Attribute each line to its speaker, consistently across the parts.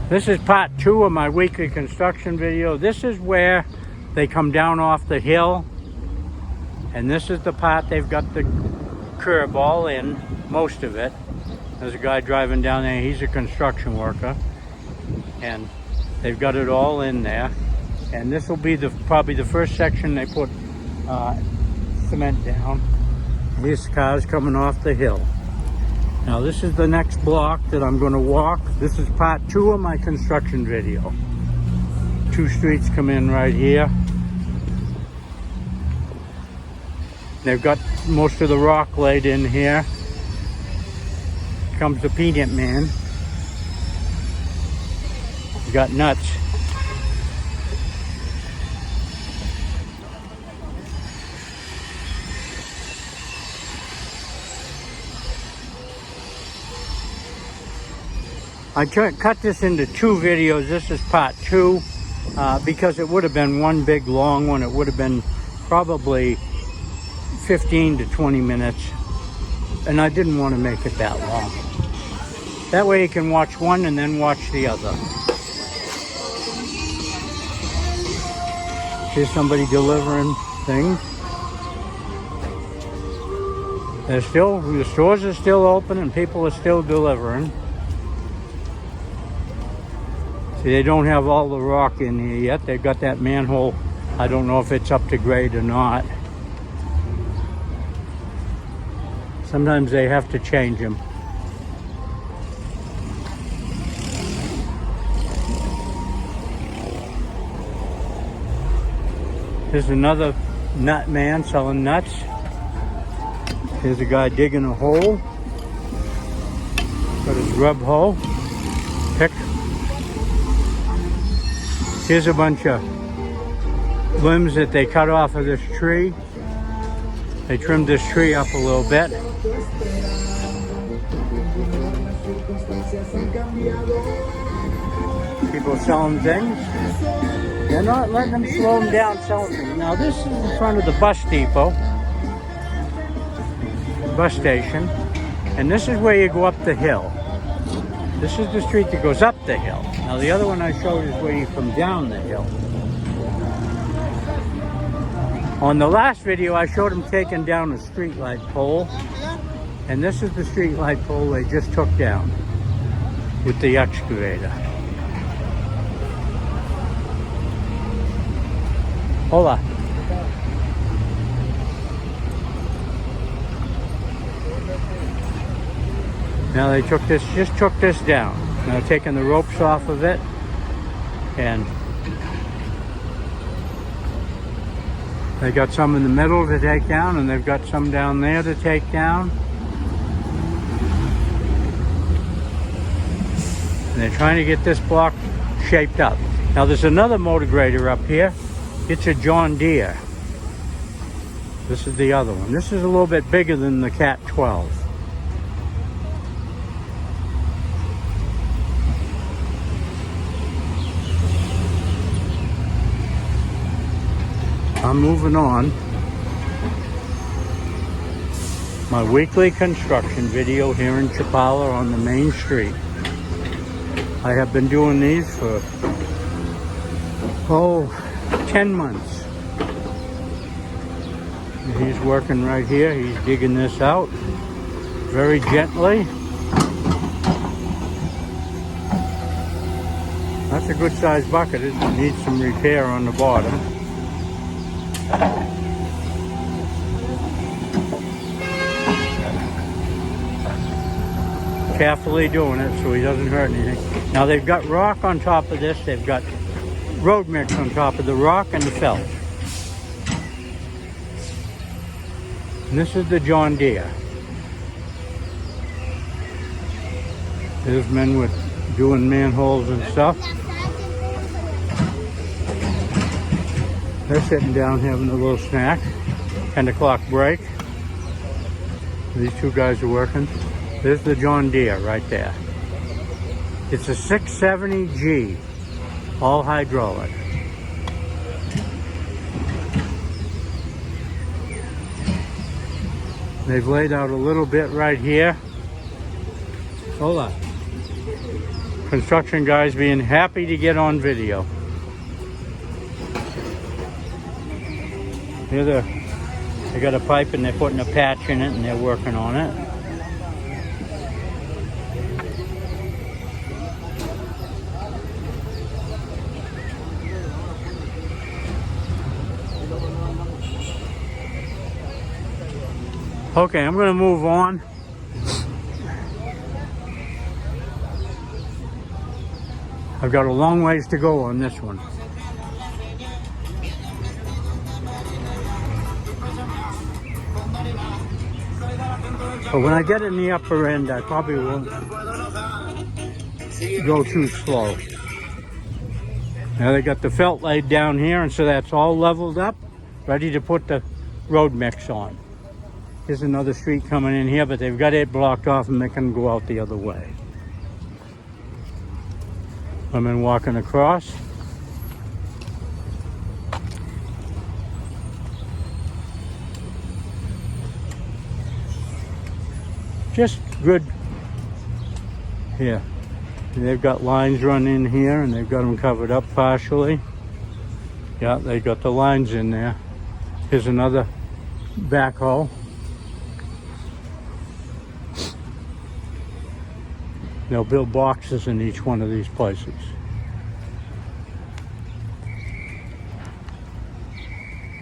Speaker 1: This is part 2 of my weekly construction video. This is where they come down off the hill. And this is the part they've got the curb all in, most of it. There's a guy driving down there, he's a construction worker. And they've got it all in there. And this will be probably the first section they put cement down. This car's coming off the hill. Now this is the next block that I'm going to walk. This is part 2 of my construction video. 2 streets come in right here. They've got most of the rock laid in here. Comes the peanut man. He's got nuts. I cut this into 2 videos. This is part 2 because it would have been one big long one. It would have been probably 15 to 20 minutes, and I didn't want to make it that long. That way you can watch one and then watch the other. Here's somebody delivering things. The stores are still open and people are still delivering. See, they don't have all the rock in here yet. They've got that manhole. I don't know if it's up to grade or not. Sometimes they have to change them. Here's another nut man selling nuts. Here's a guy digging a hole. Got his grub hoe. Pick. Here's a bunch of limbs that they cut off of this tree. They trimmed this tree up a little bit. People selling things. They're not letting them slow them down selling things. Now this is in front of the bus depot, bus station, and this is where you go up the hill. This is the street that goes up the hill. Now the other one I showed is where you come down the hill. On the last video I showed them taking down a street light pole, and this is the street light pole they just took down with the excavator. Hola. Now they just took this down. Now taking the ropes off of it, and they got some in the middle to take down, and they've got some down there to take down. And they're trying to get this block shaped up. Now there's another motor grader up here. It's a John Deere. This is the other one. This is a little bit bigger than the Cat 12. I'm moving on. My weekly construction video here in Chapala on the main street. I have been doing these for 10 months. He's working right here. He's digging this out very gently. That's a good sized bucket. It needs some repair on the bottom. Carefully doing it so he doesn't hurt anything. Now they've got rock on top of this. They've got road mix on top of the rock and the felt. And this is the John Deere. There's men with doing manholes and stuff. They're sitting down having a little snack. 10 o'clock break. These 2 guys are working. There's the John Deere right there. It's a 670G, all hydraulic. They've laid out a little bit right here. Hola. Construction guys being happy to get on video. Here they got a pipe and they're putting a patch in it and they're working on it. Okay, I'm going to move on. I've got a long ways to go on this one. But when I get in the upper end, I probably won't go too slow. Now they got the felt laid down here, and so that's all leveled up, ready to put the road mix on. Here's another street coming in here, but they've got it blocked off and they can go out the other way. Women walking across. Just good here. They've got lines run in here and they've got them covered up partially. Yeah, they got the lines in there. Here's another backhoe. They'll build boxes in each one of these places.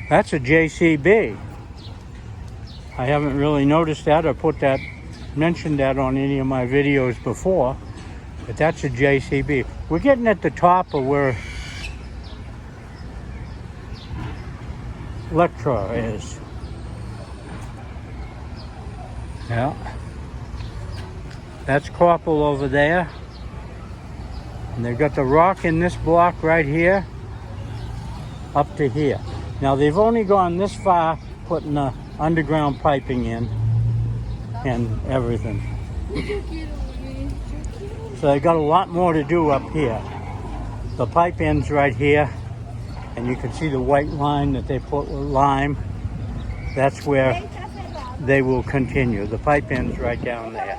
Speaker 1: That's a JCB. I haven't really noticed that or mentioned that on any of my videos before, but that's a JCB. We're getting at the top of where Electra is. Yeah. That's Chapala over there. And they've got the rock in this block right here up to here. Now they've only gone this far putting the underground piping in and everything. So they got a lot more to do up here. The pipe ends right here, and you can see the white line that they put with lime. That's where they will continue. The pipe ends right down there.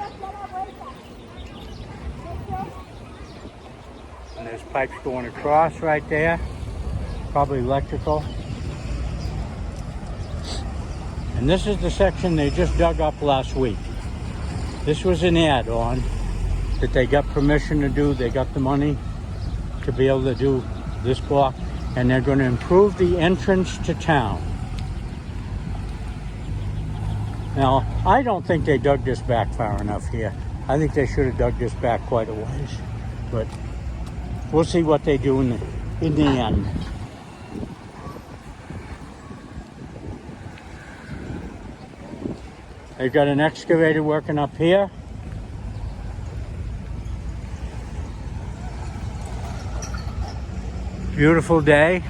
Speaker 1: And there's pipes going across right there, probably electrical. And this is the section they just dug up last week. This was an add-on that they got permission to do. They got the money to be able to do this block, and they're going to improve the entrance to town. Now, I don't think they dug this back far enough here. I think they should have dug this back quite a ways, but we'll see what they do in the end. They've got an excavator working up here. Beautiful day.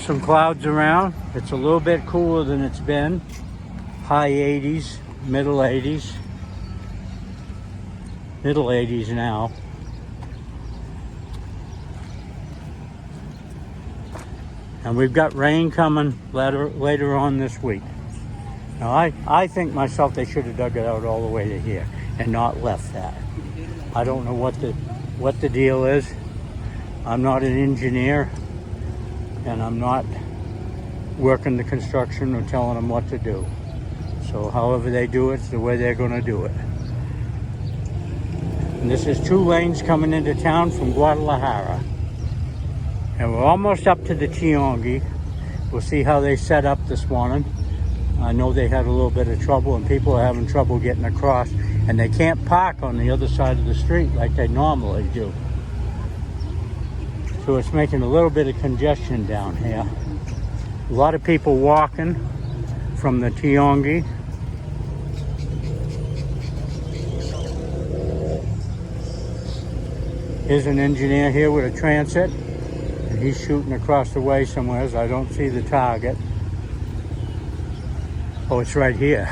Speaker 1: Some clouds around. It's a little bit cooler than it's been. High 80s, middle 80s. Middle 80s now. And we've got rain coming later on this week. Now, I think myself they should have dug it out all the way to here and not left that. I don't know what the deal is. I'm not an engineer, and I'm not working the construction or telling them what to do. So however they do it's the way they're going to do it. And this is 2 lanes coming into town from Guadalajara. And we're almost up to the Tiongi. We'll see how they set up this morning. I know they had a little bit of trouble, and people are having trouble getting across, and they can't park on the other side of the street like they normally do. So it's making a little bit of congestion down here. A lot of people walking from the Tiongi. Here's an engineer here with a transit, and he's shooting across the way somewhere. I don't see the target. Oh, it's right here.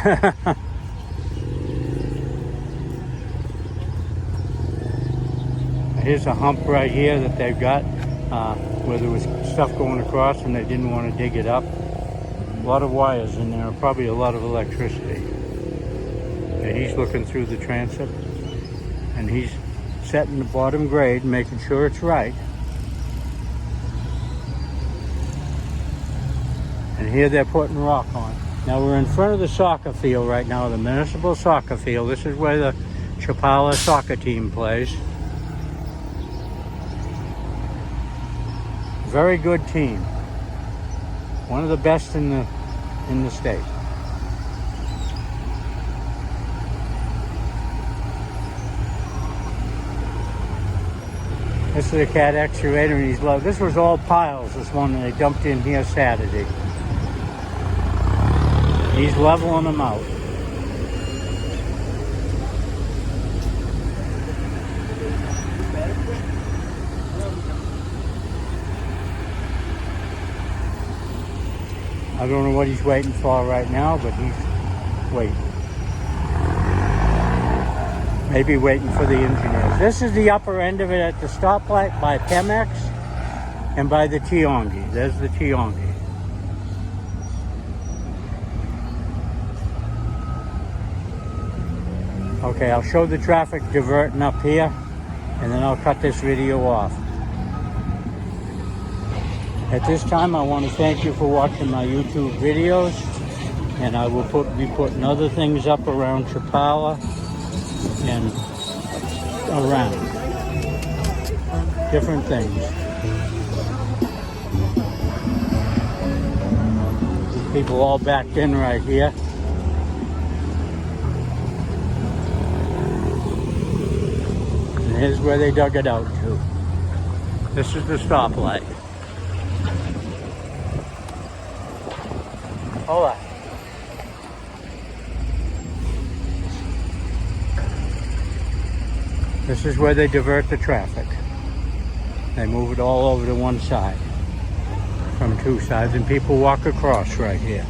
Speaker 1: Here's a hump right here that they've got where there was stuff going across and they didn't want to dig it up. A lot of wires in there, probably a lot of electricity. And he's looking through the transit and he's setting the bottom grade, making sure it's right. And here they're putting rock on. Now we're in front of the soccer field right now, the municipal soccer field. This is where the Chapala soccer team plays. Very good team. One of the best in the state. This is a cat excavator, and this was all piles, this one that they dumped in here Saturday. He's leveling them out. I don't know what he's waiting for right now, but he's waiting. Maybe waiting for the engineers. This is the upper end of it at the stoplight by Pemex and by the Tiongi. There's the Tiongi. Okay, I'll show the traffic diverting up here, and then I'll cut this video off. At this time, I want to thank you for watching my YouTube videos, and I will be putting other things up around Chapala and around different things. People all backed in right here. And here's where they dug it out to. This is the stoplight. Hold on. This is where they divert the traffic. They move it all over to one side from two sides, and people walk across right here.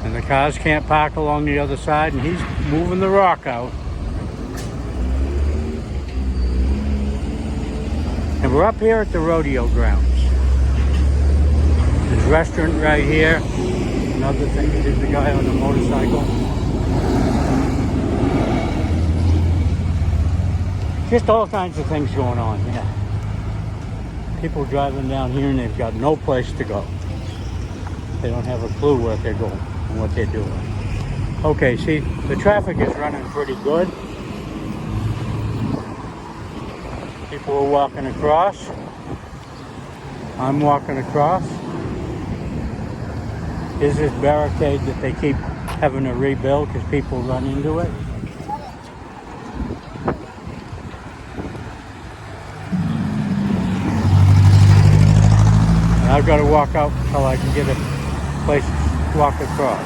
Speaker 1: And the cars can't park along the other side, and he's moving the rock out. And we're up here at the rodeo grounds. There's a restaurant right here. Another thing, there's the guy on the motorcycle. Just all kinds of things going on here. People driving down here and they've got no place to go. They don't have a clue where they're going and what they're doing. Okay, see, the traffic is running pretty good. People are walking across. I'm walking across. Here's this barricade that they keep having to rebuild because people run into it. And I've got to walk out until I can get a place to walk across.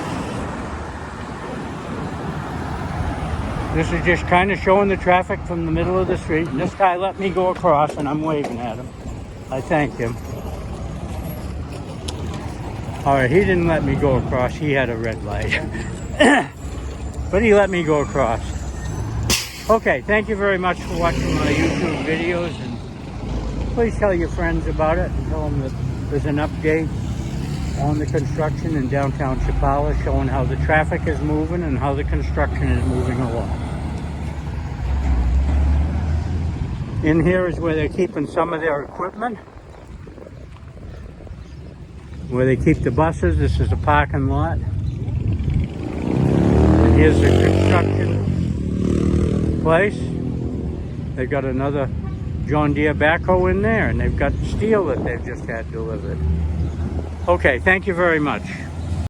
Speaker 1: This is just kind of showing the traffic from the middle of the street. And this guy let me go across, and I'm waving at him. I thank him. All right, he didn't let me go across. He had a red light. But he let me go across. Okay, thank you very much for watching my YouTube videos. And please tell your friends about it and tell them that there's an update on the construction in downtown Chapala, showing how the traffic is moving and how the construction is moving along. In here is where they're keeping some of their equipment, where they keep the buses. This is the parking lot. And here's the construction place. They've got another John Deere backhoe in there, and they've got steel that they've just had delivered. Okay, thank you very much.